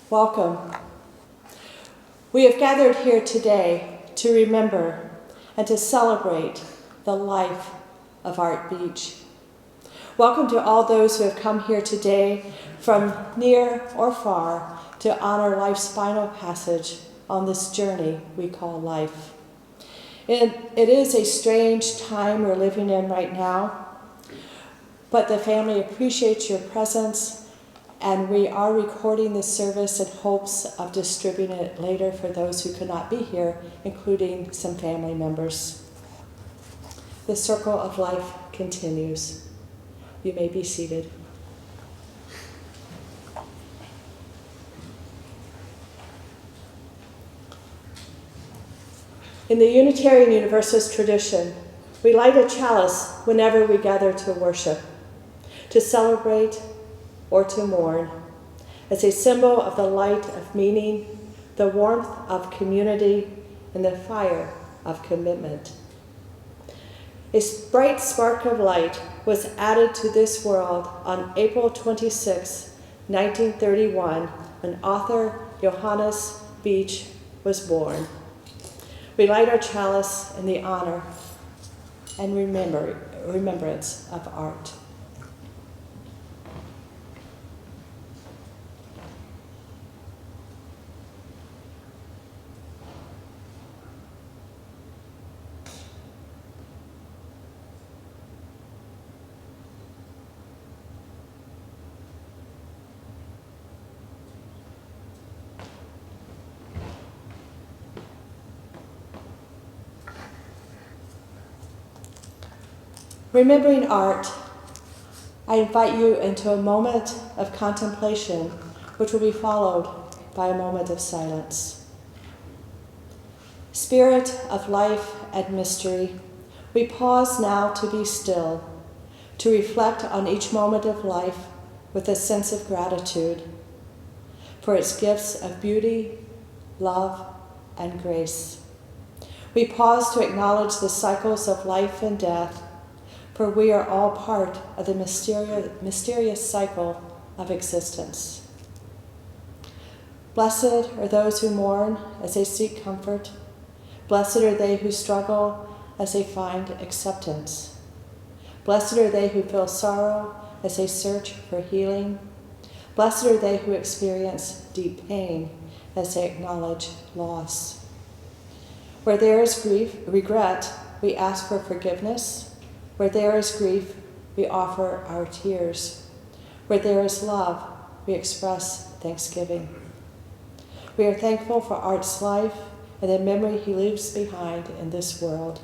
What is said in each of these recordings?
Welcome. We have gathered here today to remember and to celebrate the life of Art Beach. Welcome to all those who have come here today from near or far to honor life's final passage on this journey we call life. It is a strange time we're living in right now, but the family appreciates your presence, and we are recording this service in hopes of distributing it later for those who could not be here, including some family members. The circle of life continues. You may be seated. In the Unitarian Universalist tradition, we light a chalice whenever we gather to worship, to celebrate, or to mourn, as a symbol of the light of meaning, the warmth of community, and the fire of commitment. A bright spark of light was added to this world on April 26, 1931, when author Johannes Beach was born. We light our chalice in the honor and remembrance of Art. Remembering Art, I invite you into a moment of contemplation, which will be followed by a moment of silence. Spirit of life and mystery, we pause now to be still, to reflect on each moment of life with a sense of gratitude for its gifts of beauty, love, and grace. We pause to acknowledge the cycles of life and death, for we are all part of the mysterious cycle of existence. Blessed are those who mourn as they seek comfort. Blessed are they who struggle as they find acceptance. Blessed are they who feel sorrow as they search for healing. Blessed are they who experience deep pain as they acknowledge loss. Where there is regret, we ask for forgiveness. Where there is grief, we offer our tears. Where there is love, we express thanksgiving. We are thankful for Art's life and the memory he leaves behind in this world.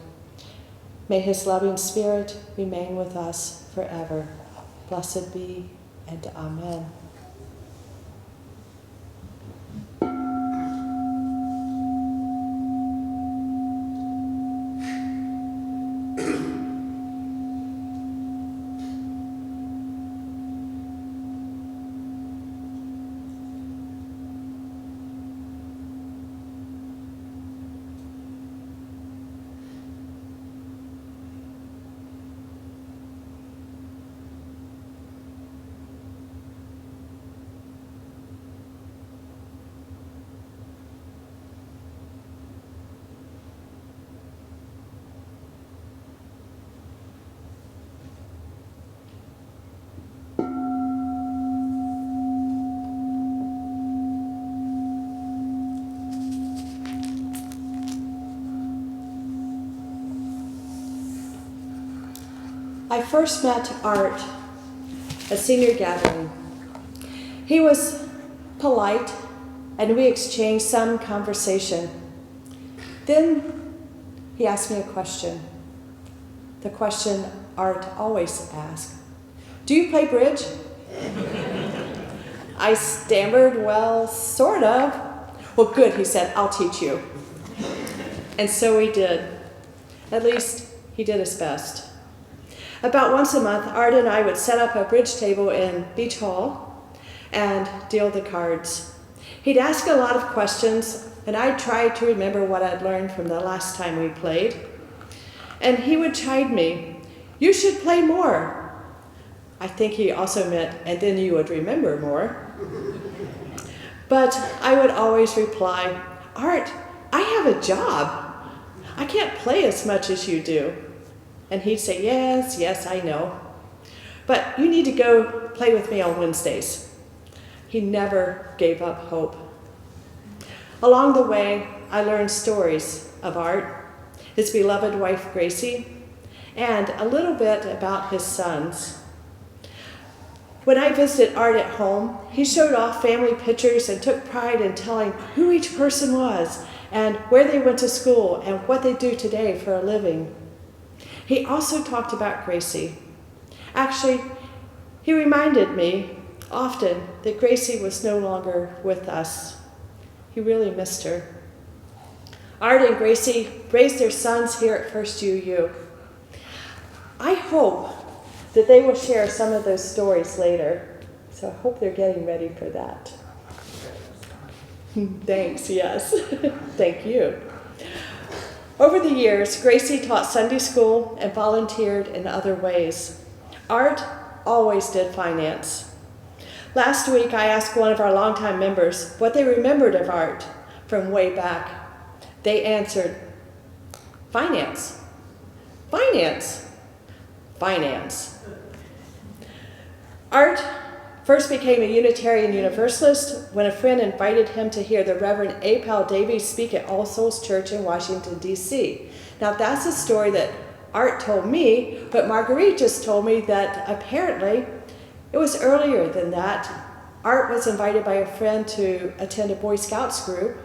May his loving spirit remain with us forever. Blessed be, and amen. I first met Art at senior gathering. He was polite, and we exchanged some conversation. Then he asked me a question, the question Art always asks. Do you play bridge? I stammered, well, sort of. Well, good, he said, I'll teach you. And so he did. At least he did his best. About once a month, Art and I would set up a bridge table in Beach Hall and deal the cards. He'd ask a lot of questions, and I'd try to remember what I'd learned from the last time we played. And he would chide me, you should play more. I think he also meant, and then you would remember more. But I would always reply, Art, I have a job. I can't play as much as you do. And he'd say, yes, yes, I know. But you need to go play with me on Wednesdays. He never gave up hope. Along the way, I learned stories of Art, his beloved wife Gracie, and a little bit about his sons. When I visited Art at home, he showed off family pictures and took pride in telling who each person was and where they went to school and what they do today for a living. He also talked about Gracie. Actually, he reminded me often that Gracie was no longer with us. He really missed her. Art and Gracie raised their sons here at First UU. I hope that they will share some of those stories later, so I hope they're getting ready for that. Thanks, yes. Thank you. Over the years, Gracie taught Sunday school and volunteered in other ways. Art always did finance. Last week, I asked one of our longtime members what they remembered of Art from way back. They answered, finance, finance, finance. Art first became a Unitarian Universalist when a friend invited him to hear the Reverend A. Powell Davies speak at All Souls Church in Washington, D.C. Now, that's a story that Art told me, but Marguerite just told me that apparently it was earlier than that. Art was invited by a friend to attend a Boy Scouts group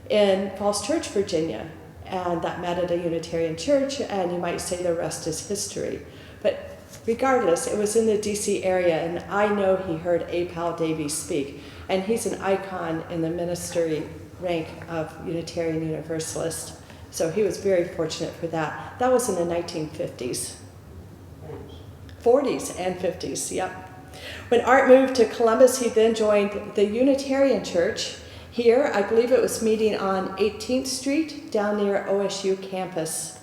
in Falls Church, Virginia, and that met at a Unitarian church, and you might say the rest is history. But regardless, it was in the DC area, and I know he heard A. Powell Davies speak, and he's an icon in the ministry rank of Unitarian Universalist. So he was very fortunate for that. That was in the 1950s. 40s and 50s, yep. When Art moved to Columbus, he then joined the Unitarian Church. Here, I believe it was meeting on 18th Street down near OSU campus.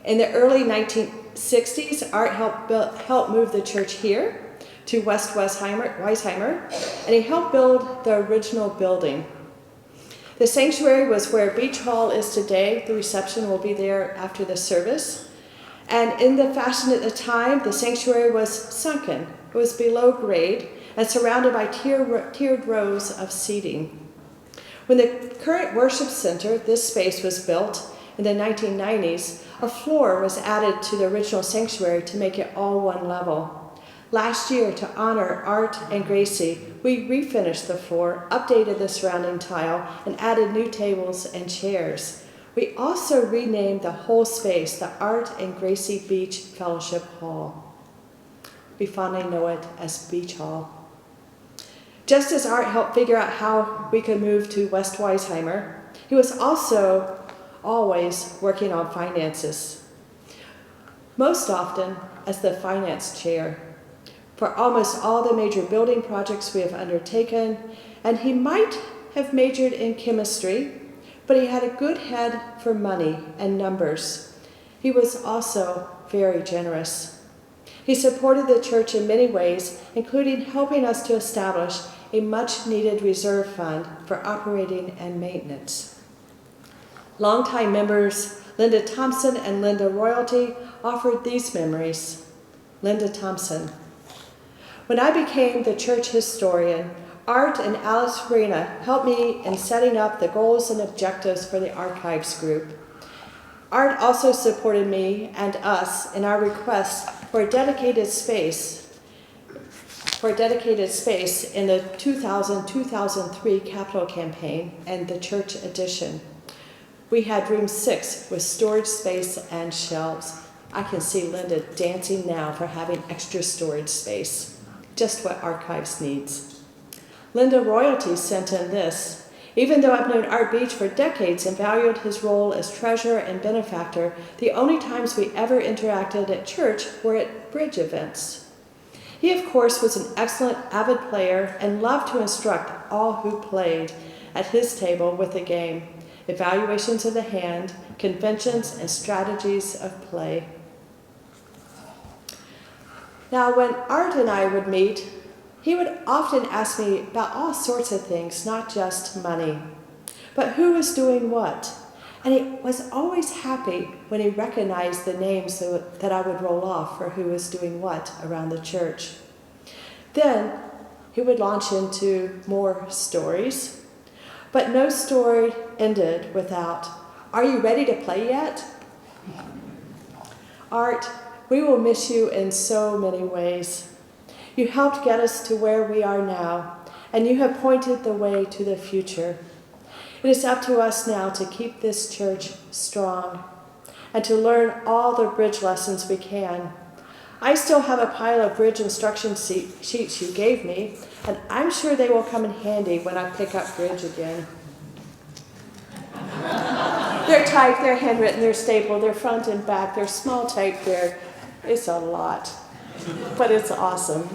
In the early 1960s, Art helped move the church here to West Weisheimer, and he helped build the original building. The sanctuary was where Beach Hall is today. The reception will be there after the service. And in the fashion at the time, the sanctuary was sunken. It was below grade and surrounded by tiered rows of seating. When the current worship center, this space was built in the 1990s, a floor was added to the original sanctuary to make it all one level. Last year, to honor Art and Gracie, we refinished the floor, updated the surrounding tile, and added new tables and chairs. We also renamed the whole space the Art and Gracie Beach Fellowship Hall. We fondly know it as Beach Hall. Just as Art helped figure out how we could move to West Weisheimer, he was also always working on finances, most often as the finance chair for almost all the major building projects we have undertaken, and he might have majored in chemistry, but he had a good head for money and numbers. He was also very generous. He supported the church in many ways, including helping us to establish a much-needed reserve fund for operating and maintenance. Longtime members Linda Thompson and Linda Royalty offered these memories. Linda Thompson: when I became the church historian, Art and Alice Farina helped me in setting up the goals and objectives for the archives group. Art also supported me and us in our request for a dedicated space in the 2000-2003 capital campaign and the church edition. We had room 6 with storage space and shelves. I can see Linda dancing now for having extra storage space, just what archives needs. Linda Royalty sent in this: even though I've known Art Beach for decades and valued his role as treasurer and benefactor, the only times we ever interacted at church were at bridge events. He, of course, was an excellent avid player and loved to instruct all who played at his table with the game, evaluations of the hand, conventions, and strategies of play. Now, when Art and I would meet, he would often ask me about all sorts of things, not just money, but who was doing what. And he was always happy when he recognized the names that I would roll off for who was doing what around the church. Then he would launch into more stories, but no story ended without, "Are you ready to play yet?" Art, we will miss you in so many ways. You helped get us to where we are now, and you have pointed the way to the future. It is up to us now to keep this church strong and to learn all the bridge lessons we can. I still have a pile of bridge instruction sheets you gave me, and I'm sure they will come in handy when I pick up bridge again. They're typed, they're handwritten, they're stapled, they're front and back, they're small type there. It's a lot, but it's awesome.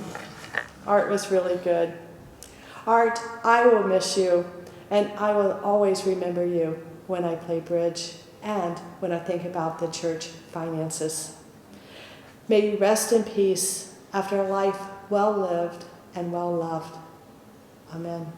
Art was really good. Art, I will miss you, and I will always remember you when I play bridge and when I think about the church finances. May you rest in peace after a life well lived and well loved. Amen.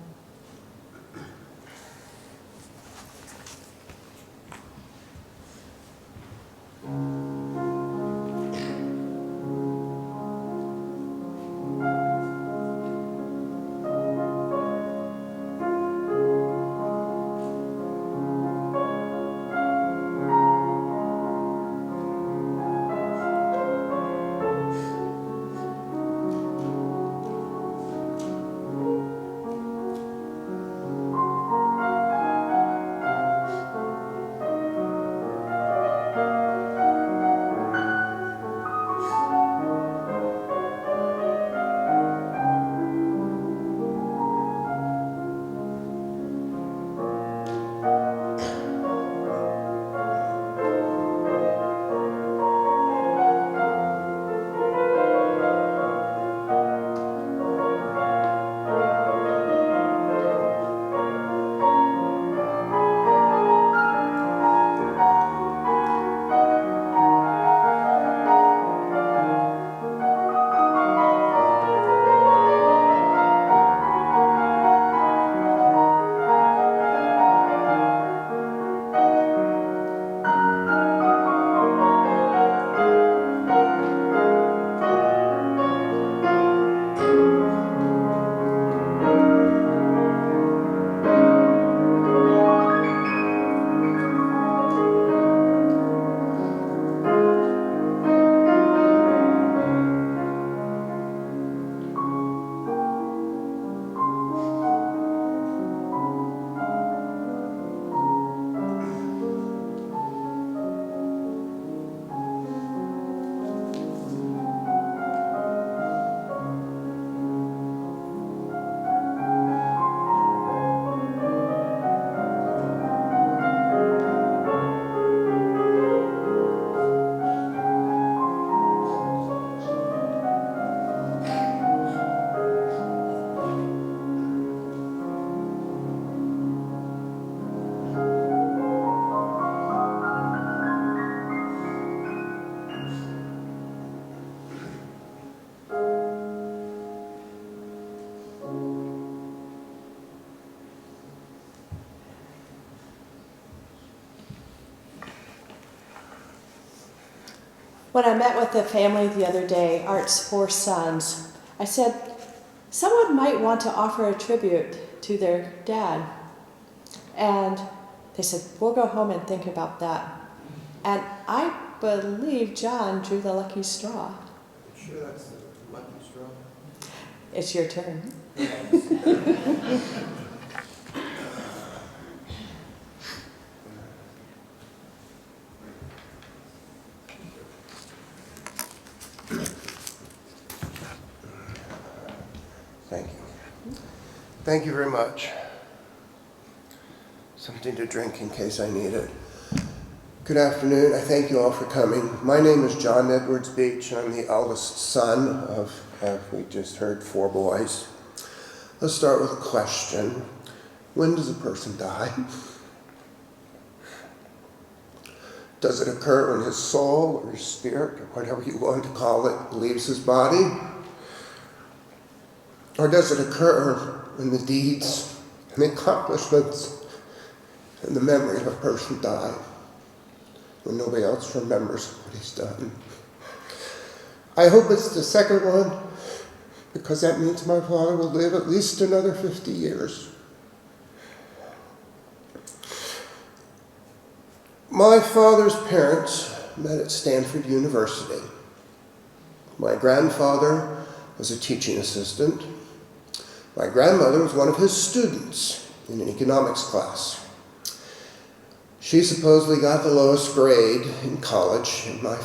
When I met with the family the other day, Art's 4 sons, I said, someone might want to offer a tribute to their dad. And they said, we'll go home and think about that. And I believe John drew the lucky straw. Sure that's the lucky straw? It's your turn. Thank you. Thank you very much. Something to drink in case I need it. Good afternoon. I thank you all for coming. My name is John Edwards Beach. I'm the eldest son of, we just heard, 4 boys. Let's start with a question. When does a person die? Does it occur when his soul or his spirit, or whatever you want to call it, leaves his body? Or does it occur when the deeds and the accomplishments and the memory of a person die, when nobody else remembers what he's done? I hope it's the second one, because that means my father will live at least another 50 years. My father's parents met at Stanford University. My grandfather was a teaching assistant. My grandmother was one of his students in an economics class. She supposedly got the lowest grade in college in my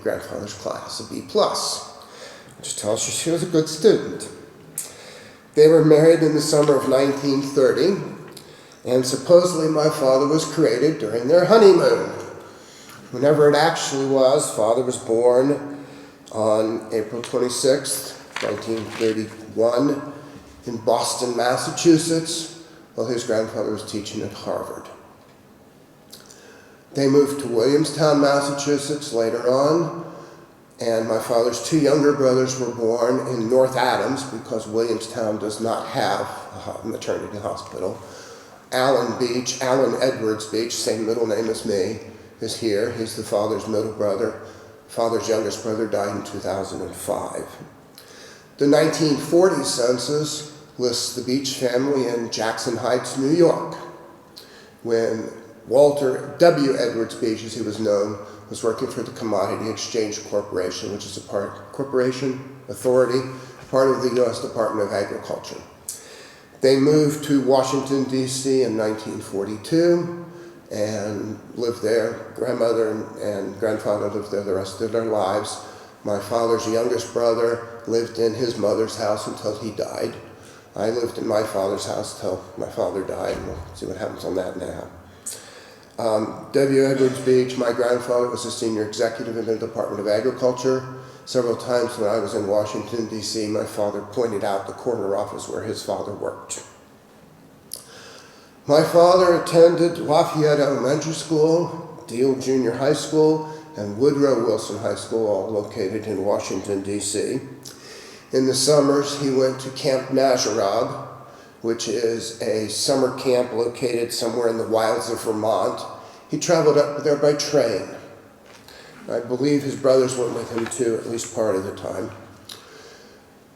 grandfather's class, a B+, which tells you she was a good student. They were married in the summer of 1930, and supposedly my father was created during their honeymoon. Whenever it actually was, father was born on April 26, 1931, in Boston, Massachusetts, while his grandfather was teaching at Harvard. They moved to Williamstown, Massachusetts later on, and my father's two younger brothers were born in North Adams because Williamstown does not have a maternity hospital. Alan Edwards Beach, same middle name as me, is here. He's the father's middle brother. Father's youngest brother died in 2005. The 1940 census lists the Beach family in Jackson Heights, New York, when Walter W. Edwards Beach, as he was known, was working for the Commodity Exchange Corporation, which is a corporation authority, part of the U.S. Department of Agriculture. They moved to Washington, D.C. in 1942 and lived there. Grandmother and grandfather lived there the rest of their lives. My father's youngest brother lived in his mother's house until he died. I lived in my father's house till my father died, and we'll see what happens on that now. W. Edwards Beach, my grandfather was a senior executive in the Department of Agriculture. Several times when I was in Washington, D.C., my father pointed out the corner office where his father worked. My father attended Lafayette Elementary School, Deal Junior High School, and Woodrow Wilson High School, all located in Washington, D.C. In the summers, he went to Camp Nazarog, which is a summer camp located somewhere in the wilds of Vermont. He traveled up there by train. I believe his brothers went with him too, at least part of the time.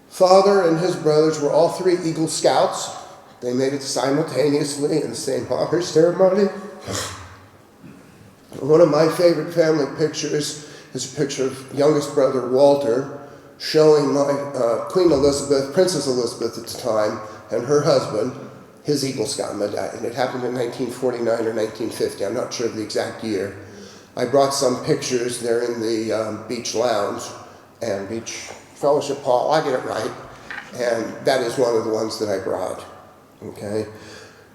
Father and his brothers were all three Eagle Scouts. They made it simultaneously in the same honor ceremony. One of my favorite family pictures is a picture of youngest brother Walter showing my Queen Elizabeth, Princess Elizabeth at the time, and her husband, his Eagle Scout medallion. It happened in 1949 or 1950. I'm not sure of the exact year. I brought some pictures. They're in the Beach Lounge and Beach Fellowship Hall. I get it right. And that is one of the ones that I brought. Okay.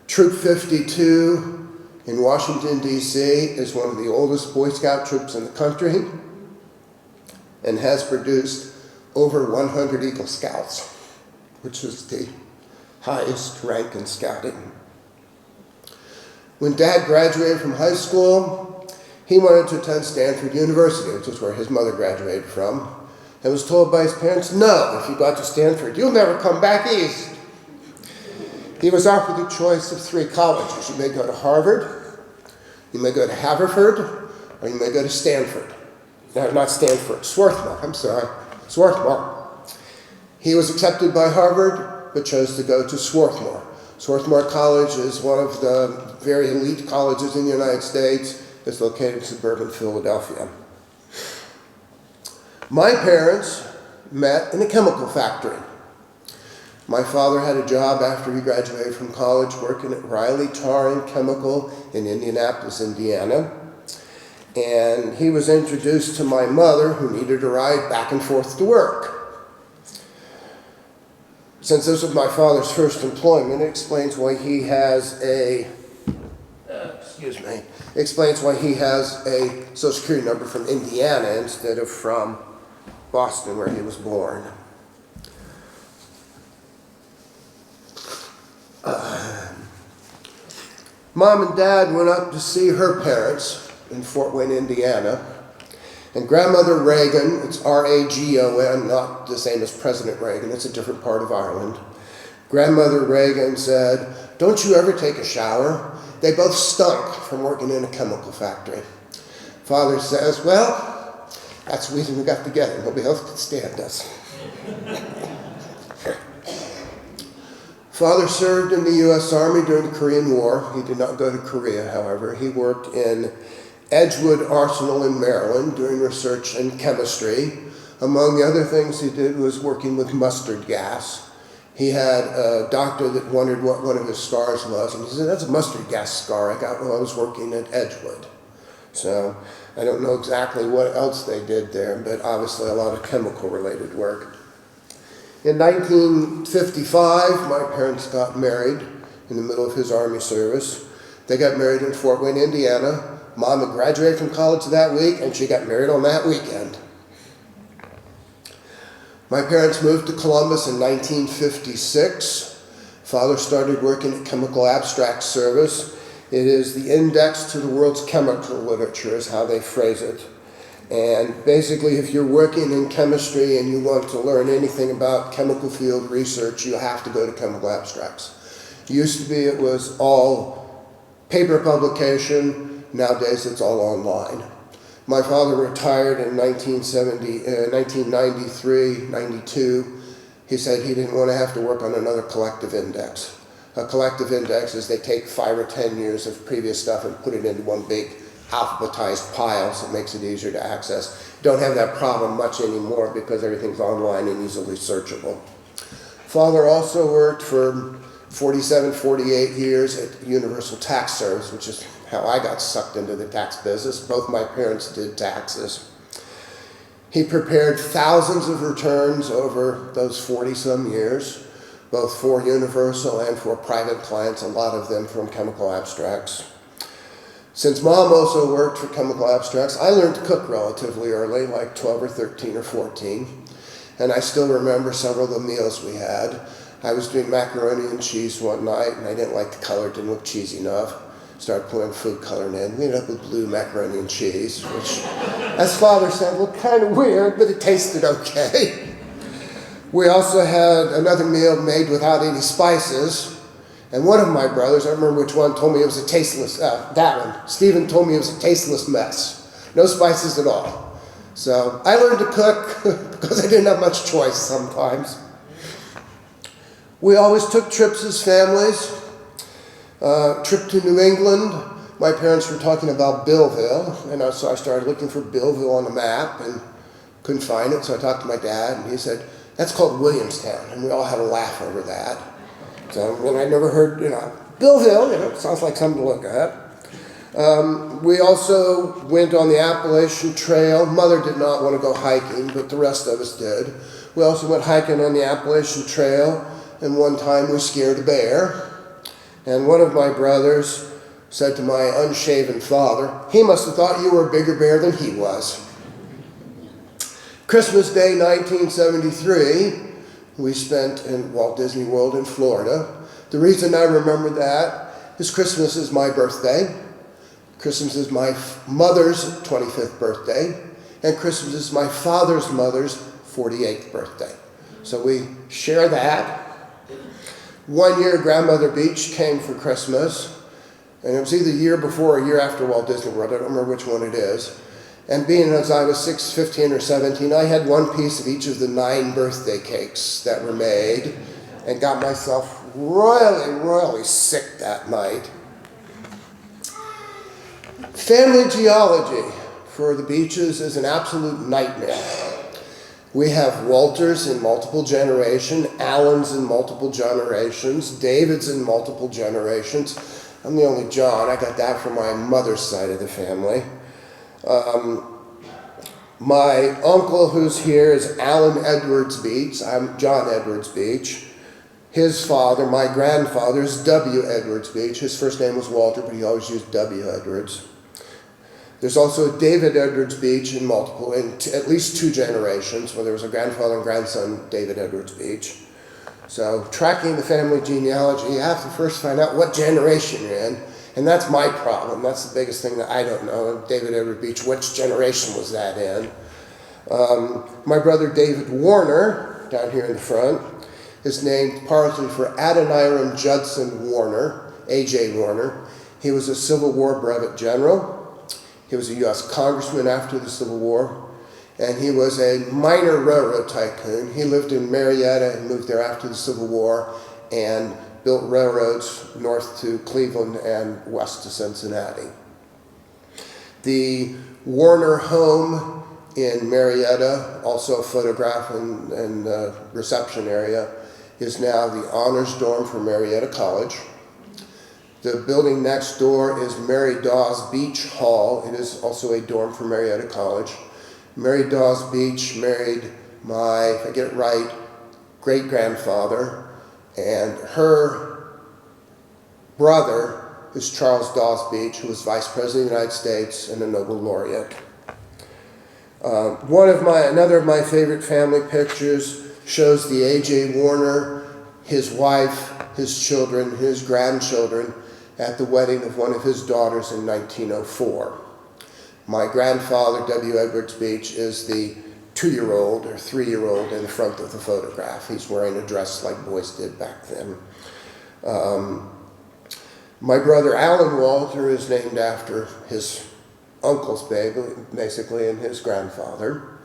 Troop 52 in Washington, D.C. is one of the oldest Boy Scout troops in the country and has produced over 100 Eagle Scouts, which is the highest rank in scouting. When Dad graduated from high school, he wanted to attend Stanford University, which is where his mother graduated from, and was told by his parents, no, if you got to Stanford, you'll never come back east. He was offered the choice of three colleges. You may go to Harvard, you may go to Haverford, or you may go to Stanford. No, not Stanford, Swarthmore, Swarthmore. He was accepted by Harvard, but chose to go to Swarthmore. Swarthmore College is one of the very elite colleges in the United States. It's located in suburban Philadelphia. My parents met in a chemical factory. My father had a job after he graduated from college working at Riley Tar and Chemical in Indianapolis, Indiana. And he was introduced to my mother, who needed a ride back and forth to work. Since this was my father's first employment, it explains why he has a Social Security number from Indiana instead of from Boston, where he was born. Mom and Dad went up to see her parents in Fort Wayne, Indiana. And Grandmother Reagan, it's R-A-G-O-N, not the same as President Reagan, it's a different part of Ireland. Grandmother Reagan said, "Don't you ever take a shower?" They both stunk from working in a chemical factory. Father says, "Well, that's the reason we got together. Nobody else could stand us." Father served in the U.S. Army during the Korean War. He did not go to Korea, however. He worked in Edgewood Arsenal in Maryland doing research in chemistry. Among the other things he did was working with mustard gas. He had a doctor that wondered what one of his scars was, and he said, "That's a mustard gas scar I got while I was working at Edgewood." So I don't know exactly what else they did there, but obviously a lot of chemical-related work. In 1955, my parents got married in the middle of his Army service. They got married in Fort Wayne, Indiana. Mom had graduated from college that week, and she got married on that weekend. My parents moved to Columbus in 1956. Father started working at Chemical Abstract Service. It is the index to the world's chemical literature, is how they phrase it. And basically, if you're working in chemistry and you want to learn anything about chemical field research, you have to go to Chemical Abstracts. It used to be it was all paper publication. Nowadays, it's all online. My father retired in 1993, 92. He said he didn't want to have to work on another collective index. A collective index is they take 5 or 10 years of previous stuff and put it into one big alphabetized pile, so it makes it easier to access. Don't have that problem much anymore because everything's online and easily searchable. Father also worked for 47, 48 years at Universal Tax Service, which is how I got sucked into the tax business. Both my parents did taxes. He prepared thousands of returns over those 40-some years, both for Universal and for private clients, a lot of them from Chemical Abstracts. Since Mom also worked for Chemical Abstracts, I learned to cook relatively early, like 12 or 13 or 14. And I still remember several of the meals we had. I was doing macaroni and cheese one night, and I didn't like the color, it didn't look cheesy enough. Started putting food coloring in. We ended up with blue macaroni and cheese, which, as Father said, looked kind of weird, but it tasted okay. We also had another meal made without any spices. And one of my brothers, I remember which one, told me it was a tasteless, that one, Stephen told me it was a tasteless mess. No spices at all. So I learned to cook because I didn't have much choice sometimes. We always took trips as families. Trip to New England, my parents were talking about Billville, and so I started looking for Billville on the map and couldn't find it, so I talked to my dad, and he said, "That's called Williamstown," and we all had a laugh over that. So, and I never heard, Billville, it sounds like something to look at. We also went on the Appalachian Trail. Mother did not want to go hiking, but the rest of us did. We also went hiking on the Appalachian Trail, and one time we scared a bear. And one of my brothers said to my unshaven father, "He must have thought you were a bigger bear than he was." Christmas Day 1973, we spent in Walt Disney World in Florida. The reason I remember that is Christmas is my birthday. Christmas is my mother's 25th birthday. And Christmas is my father's mother's 48th birthday. So we share that. One year, Grandmother Beach came for Christmas, and it was either a year before or a year after Walt Disney World. I don't remember which one it is. And being as I was 6, 15, or 17, I had one piece of each of the 9 birthday cakes that were made and got myself royally, royally sick that night. Family geology for the Beaches is an absolute nightmare. We have Walters in multiple generations, Allens in multiple generations, Davids in multiple generations. I'm the only John. I got that from my mother's side of the family. My uncle who's here is Alan Edwards Beach. I'm John Edwards Beach. His father, my grandfather, is W. Edwards Beach. His first name was Walter, but he always used W. Edwards. There's also David Edwards Beach in at least 2 generations, where there was a grandfather and grandson, David Edwards Beach. So tracking the family genealogy, you have to first find out what generation you're in. And that's my problem. That's the biggest thing that I don't know. David Edward Beach, which generation was that in? My brother David Warner, down here in the front, is named partly for Adoniram Judson Warner, A.J. Warner. He was a Civil War brevet general. He was a U.S. congressman after the Civil War. And he was a minor railroad tycoon. He lived in Marietta and moved there after the Civil War and built railroads north to Cleveland and west to Cincinnati. The Warner home in Marietta, also a photograph in the reception area, is now the honors dorm for Marietta College. The building next door is Mary Dawes Beach Hall. It is also a dorm for Marietta College. Mary Dawes Beach married my, if I get it right, great-grandfather, and her brother is Charles Dawes Beach, who was Vice President of the United States and a Nobel laureate. Another of my favorite family pictures shows the A.J. Warner, his wife, his children, his grandchildren at the wedding of one of his daughters in 1904. My grandfather, W. Edwards Beach, is the 2-year-old or 3-year-old in the front of the photograph. He's wearing a dress like boys did back then. My brother Alan Walter is named after his uncle's baby, basically, and his grandfather.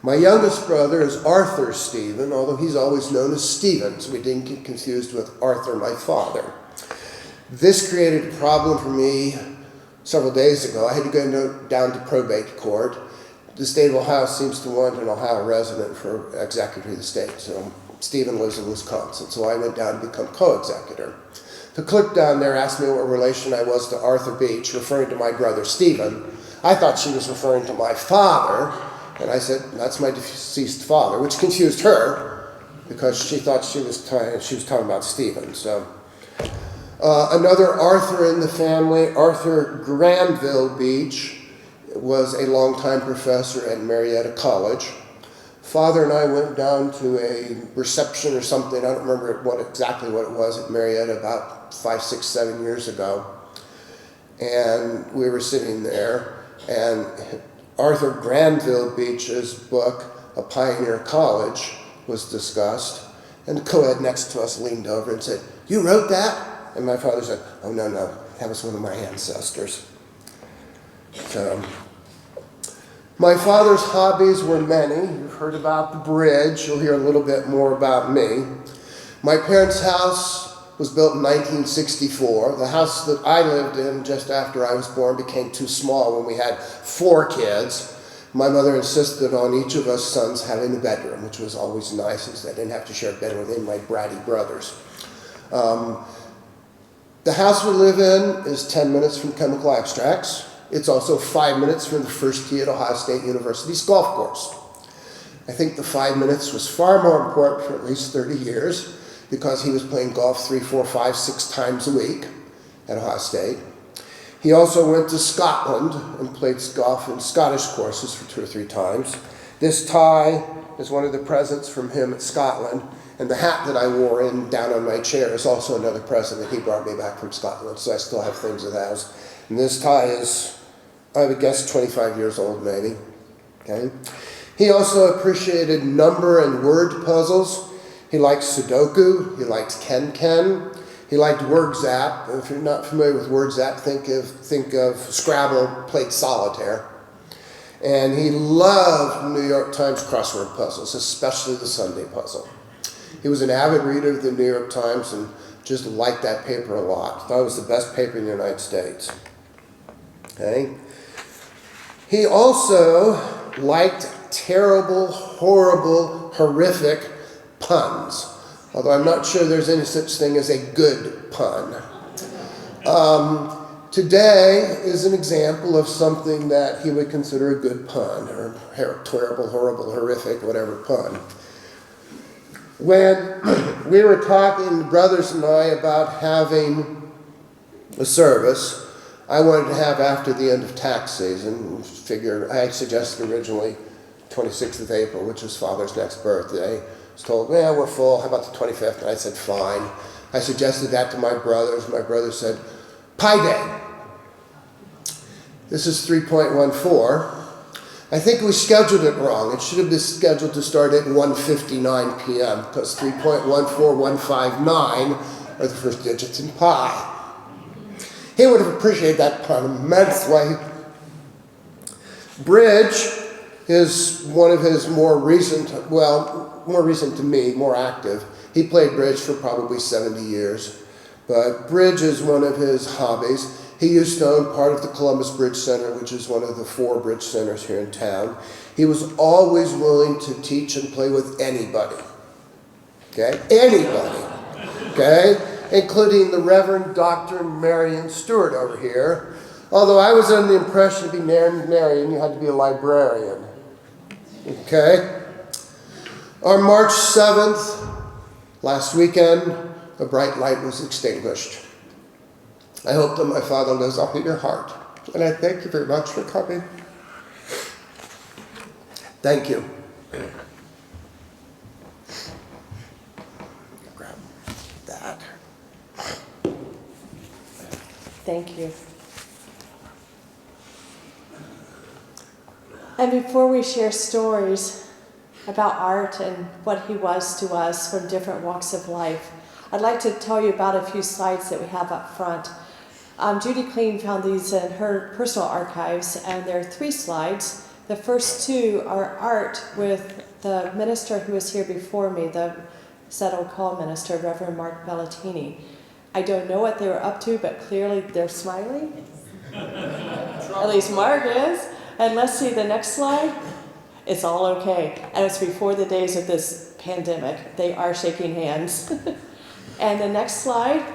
My youngest brother is Arthur Stephen, although he's always known as Stephen, so we didn't get confused with Arthur, my father. This created a problem for me several days ago. I had to go down to probate court. The state of Ohio seems to want an Ohio resident for executor of the state, so Stephen lives in Wisconsin, so I went down to become co-executor. The clerk down there asked me what relation I was to Arthur Beach, referring to my brother Stephen. I thought she was referring to my father, and I said, that's my deceased father, which confused her, because she thought she was talking about Stephen. So, another Arthur in the family, Arthur Granville Beach, was a longtime professor at Marietta College. Father and I went down to a reception or something, I don't remember exactly what it was, at Marietta about 5, 6, 7 years ago. And we were sitting there, and Arthur Granville Beach's book, A Pioneer College, was discussed. And the co-ed next to us leaned over and said, "You wrote that?" And my father said, "Oh, no, that was one of my ancestors." So, my father's hobbies were many. You've heard about the bridge. You'll hear a little bit more about me. My parents' house was built in 1964. The house that I lived in just after I was born became too small when we had 4 kids. My mother insisted on each of us sons having a bedroom, which was always nice, since I didn't have to share a bed with any of my bratty brothers. The house we live in is 10 minutes from Chemical Extracts. It's also 5 minutes from the first tee at Ohio State University's golf course. I think the 5 minutes was far more important for at least 30 years because he was playing golf 3, 4, 5, 6 times a week at Ohio State. He also went to Scotland and played golf in Scottish courses for 2 or 3 times. This tie is one of the presents from him at Scotland, and the hat that I wore down on my chair is also another present that he brought me back from Scotland, so I still have things of those. And this tie is, I would guess, 25 years old maybe. Okay. He also appreciated number and word puzzles. He liked Sudoku. He liked Ken-Ken. He liked Word Zap. If you're not familiar with Word Zap, think of Scrabble, played solitaire. And he loved New York Times crossword puzzles, especially the Sunday puzzle. He was an avid reader of the New York Times and just liked that paper a lot. Thought it was the best paper in the United States. Okay. He also liked terrible, horrible, horrific puns, although I'm not sure there's any such thing as a good pun. Today is an example of something that he would consider a good pun, or terrible, horrible, horrific, whatever pun. When we were talking, brothers and I, about having a service, I wanted to have after the end of tax season. I had suggested originally 26th of April, which was Father's next birthday. I was told, well, we're full, how about the 25th? And I said, fine. I suggested that to my brothers. My brother said, Pi Day. This is 3.14. I think we scheduled it wrong. It should have been scheduled to start at 1:59 p.m. because 3.14159 are the first digits in pi. He would have appreciated that pun immensely. Bridge is one of his more recent to me, more active. He played bridge for probably 70 years, but bridge is one of his hobbies. He used to own part of the Columbus Bridge Center, which is one of the 4 bridge centers here in town. He was always willing to teach and play with anybody. Okay? Anybody. Okay? Including the Reverend Dr. Marion Stewart over here. Although I was under the impression to be Marion, you had to be a librarian. Okay? On March 7th, last weekend, a bright light was extinguished. I hope that my Father lives on in your heart. And I thank you very much for coming. Thank you. Grab that. Thank you. And before we share stories about Art and what he was to us from different walks of life, I'd like to tell you about a few slides that we have up front. Judy Kleen found these in her personal archives, and there are 3 slides. The first 2 are Art with the minister who was here before me, the Settle Call minister, Reverend Mark Bellatini. I don't know what they were up to, but clearly they're smiling. At least Mark is. And let's see the next slide. It's all okay. And it's before the days of this pandemic. They are shaking hands. And the next slide.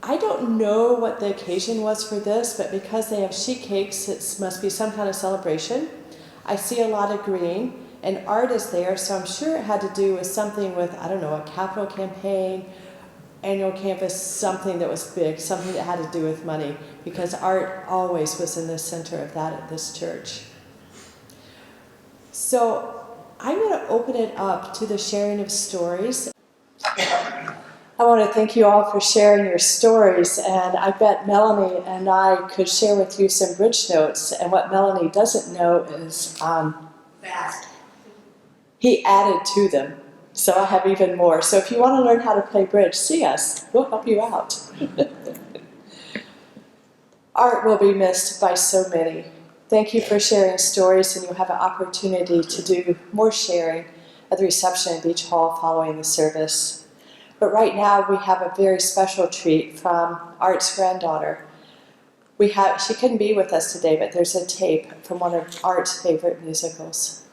I don't know what the occasion was for this, but because they have sheet cakes, it must be some kind of celebration. I see a lot of green, and Art is there, so I'm sure it had to do with something with, I don't know, a capital campaign, annual campus, something that was big, something that had to do with money, because Art always was in the center of that at this church. So I'm going to open it up to the sharing of stories. I want to thank you all for sharing your stories, and I bet Melanie and I could share with you some bridge notes, and what Melanie doesn't know is he added to them, so I have even more. So if you want to learn how to play bridge, see us. We'll help you out. Art will be missed by so many. Thank you for sharing stories, and you'll have an opportunity to do more sharing at the reception at Beach Hall following the service. But right now we have a very special treat from Art's granddaughter. She couldn't be with us today, but there's a tape from one of Art's favorite musicals.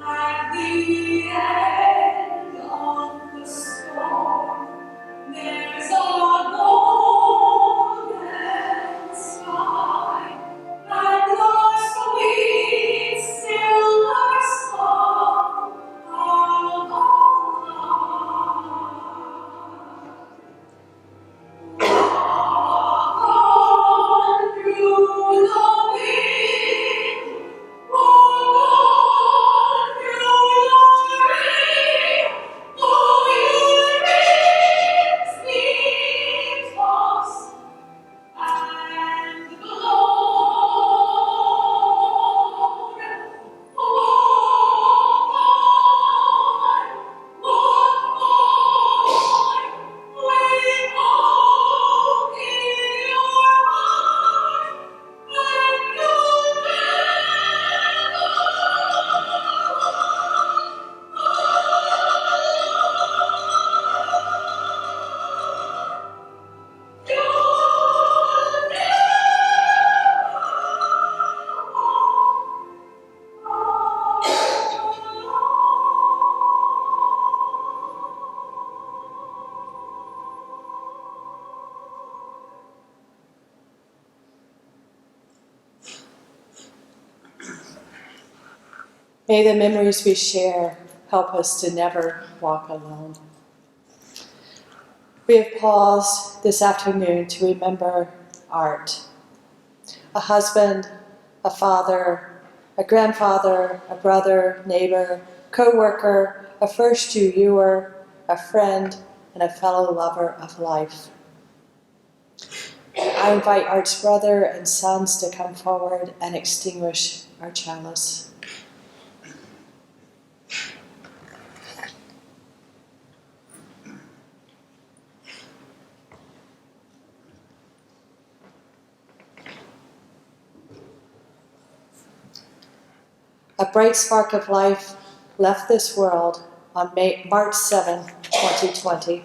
At the end. May the memories we share help us to never walk alone. We have paused this afternoon to remember Art, a husband, a father, a grandfather, a brother, neighbor, co-worker, a first viewer, a friend, and a fellow lover of life. I invite Art's brother and sons to come forward and extinguish our chalice. A bright spark of life left this world on March 7, 2020.